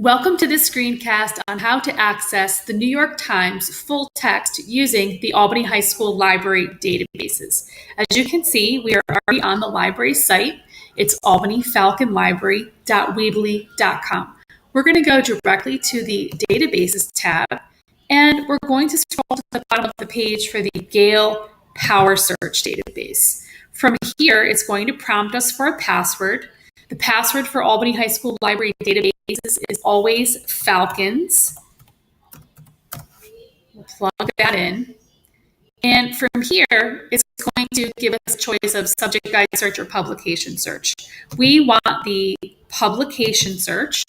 Welcome to this screencast on how to access the New York Times full text using the Albany High School Library databases. As you can see, we are already on the library site. It's albanyfalconlibrary.weebly.com. We're going to go directly to the Databases tab, and we're going to scroll to the bottom of the page for the Gale Power Search database. From here, it's going to prompt us for a password. The password for Albany High School Library databases is always Falcons. We'll plug that in. And from here, it's going to give us a choice of subject guide search or publication search. We want the publication search.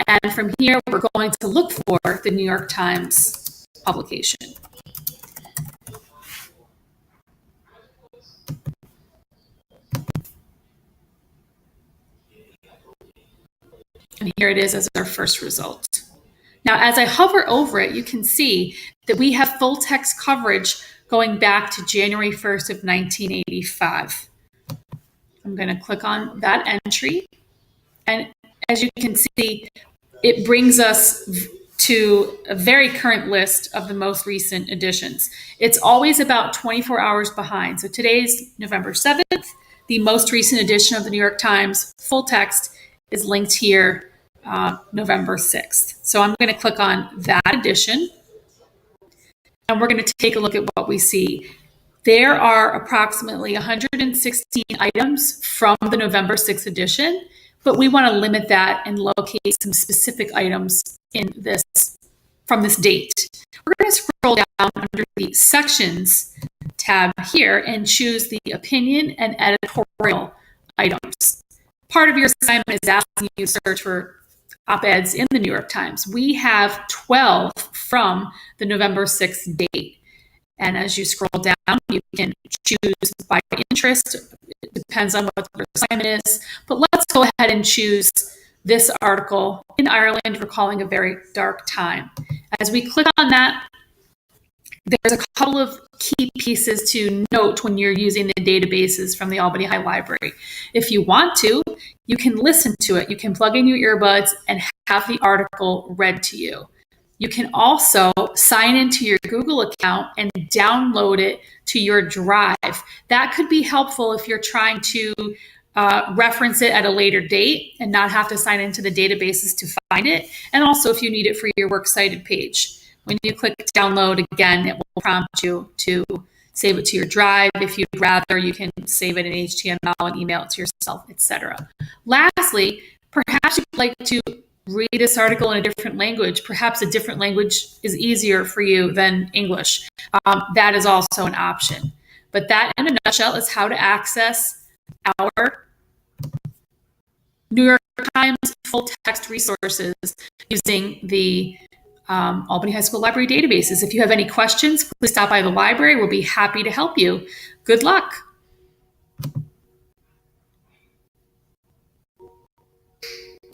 And from here, we're going to look for the New York Times publication. And here it is as our first result. Now, as I hover over it, you can see that we have full text coverage going back to January 1st of 1985. I'm going to click on that entry. And as you can see, it brings us to a very current list of the most recent editions. It's always about 24 hours behind. So today's November 7th. The most recent edition of the New York Times full text is linked here, November 6th. So I'm going to click on that edition, and we're going to take a look at what we see. There are approximately 116 items from the November 6th edition, but we want to limit that and locate some specific items from this date. We're going to scroll down under the Sections tab here and choose the Opinion and Editorial items. Part of your assignment is asking you to search for op-eds in the New York Times. We have 12 from the November 6th date. And as you scroll down, you can choose by interest. It depends on what the assignment is. But let's go ahead and choose this article, In Ireland Recalling a Very Dark Time. As we click on that, there's a couple of key pieces to note when you're using the databases from the Albany High Library. If you want to, you can listen to it. You can plug in your earbuds and have the article read to you. You can also sign into your Google account and download it to your drive. That could be helpful if you're trying to reference it at a later date and not have to sign into the databases to find it. And also if you need it for your works cited page. When you click download again, it will prompt you to save it to your drive. If you'd rather, you can save it in HTML and email it to yourself, etc. Lastly, perhaps you'd like to read this article in a different language. Perhaps a different language is easier for you than English. That is also an option. But that, in a nutshell, is how to access our New York Times full text resources using the Albany High School Library databases. If you have any questions, please stop by the library. We'll be happy to help you. Good luck.